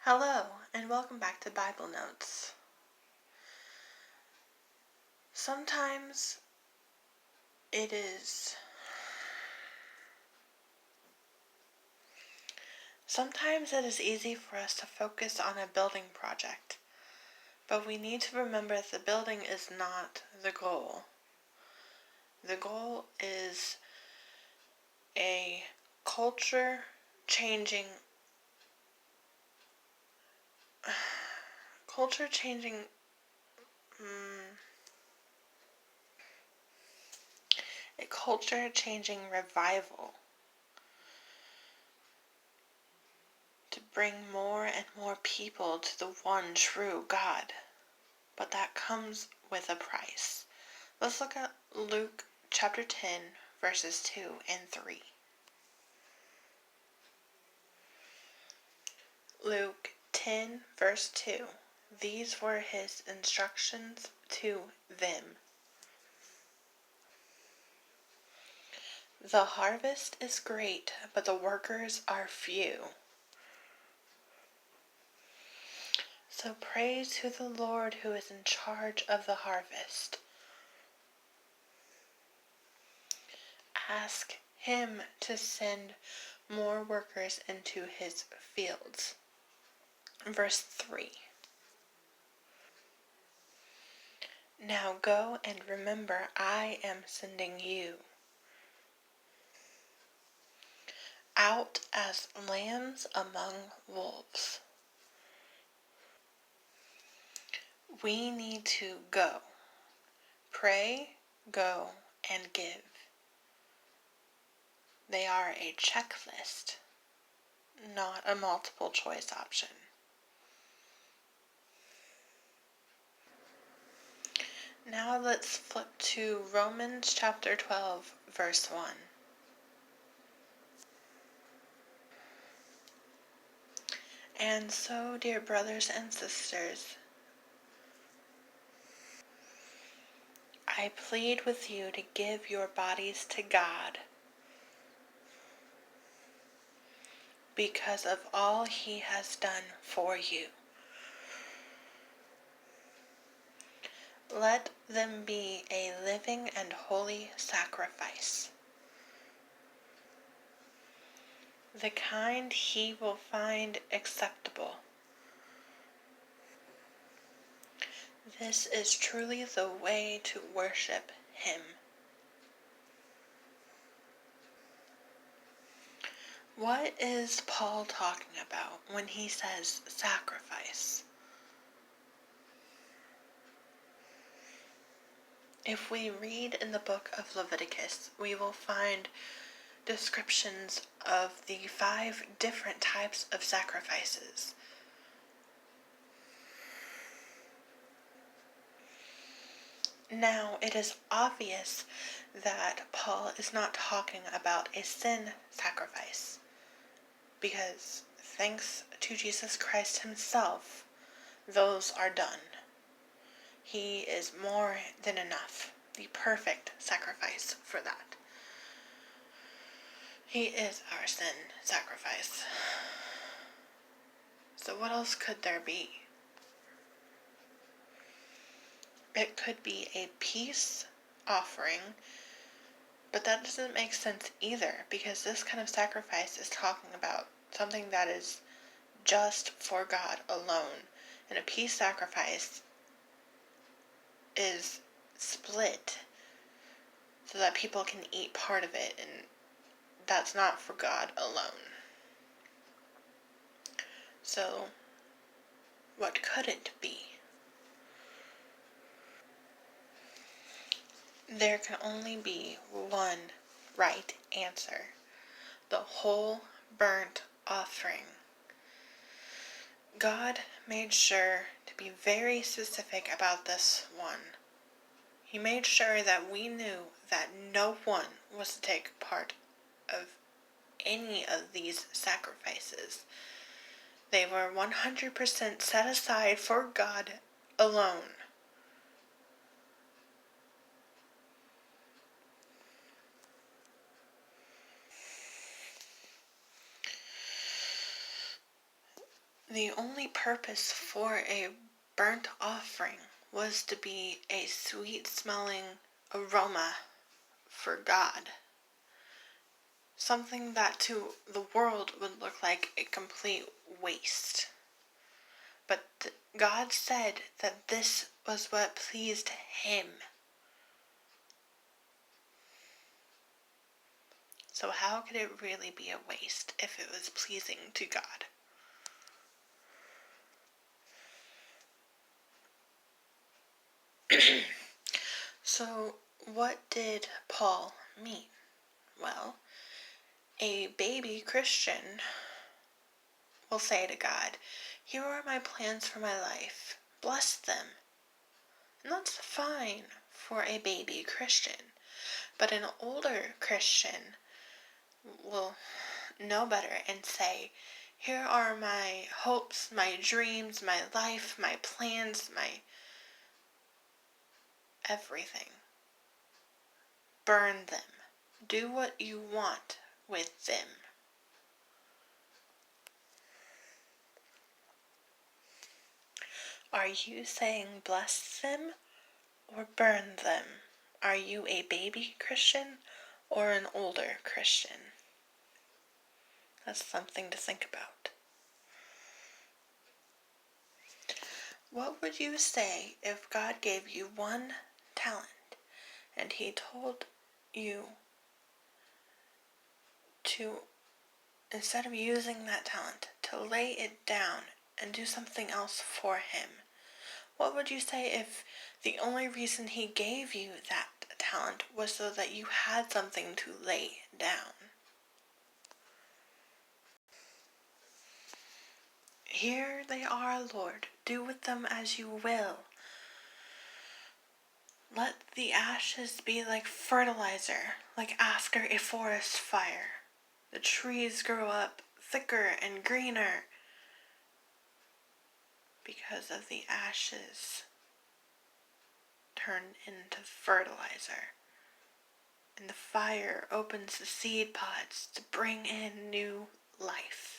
Hello, and welcome back to Bible Notes. Sometimes it is easy for us to focus on a building project, but we need to remember that the building is not the goal. The goal is a culture-changing revival to bring more and more people to the one true God. But that comes with a price. Let's look at Luke chapter 10, verses 2 and 3. Luke 10, verse 2. These were his instructions to them. The harvest is great, but the workers are few. So praise to the Lord who is in charge of the harvest. Ask him to send more workers into his fields. Verse 3. Now go and remember, I am sending you out as lambs among wolves. We need to go. Pray, go, and give. They are a checklist, not a multiple choice option. Now let's flip to Romans chapter 12, verse 1. And so, dear brothers and sisters, I plead with you to give your bodies to God because of all he has done for you. Let them be a living and holy sacrifice, the kind he will find acceptable. This is truly the way to worship him. What is Paul talking about when he says sacrifice? If we read in the book of Leviticus, we will find descriptions of the 5 different types of sacrifices. Now, it is obvious that Paul is not talking about a sin sacrifice, because thanks to Jesus Christ himself, those are done. He is more than enough, the perfect sacrifice for that. He is our sin sacrifice. So what else could there be? It could be a peace offering, but that doesn't make sense either, because this kind of sacrifice is talking about something that is just for God alone. And a peace sacrifice is split so that people can eat part of it, and that's not for God alone. So, what could it be? There can only be one right answer: the whole burnt offering. God made sure to be very specific about this one. He made sure that we knew that no one was to take part of any of these sacrifices. They were 100% set aside for God alone. The only purpose for a burnt offering was to be a sweet-smelling aroma for God. Something that to the world would look like a complete waste. But God said that this was what pleased Him. So how could it really be a waste if it was pleasing to God? So what did Paul mean? Well, a baby Christian will say to God, "Here are my plans for my life. Bless them." And that's fine for a baby Christian. But an older Christian will know better and say, "Here are my hopes, my dreams, my life, my plans, my everything. Burn them. Do what you want with them." Are you saying bless them or burn them? Are you a baby Christian or an older Christian? That's something to think about. What would you say if God gave you one talent and He told you to, instead of using that talent, to lay it down and do something else for Him? What would you say if the only reason He gave you that talent was so that you had something to lay down? Here they are, Lord. Do with them as you will. Let the ashes be like fertilizer, like after a forest fire. The trees grow up thicker and greener because of the ashes turned into fertilizer. And the fire opens the seed pods to bring in new life.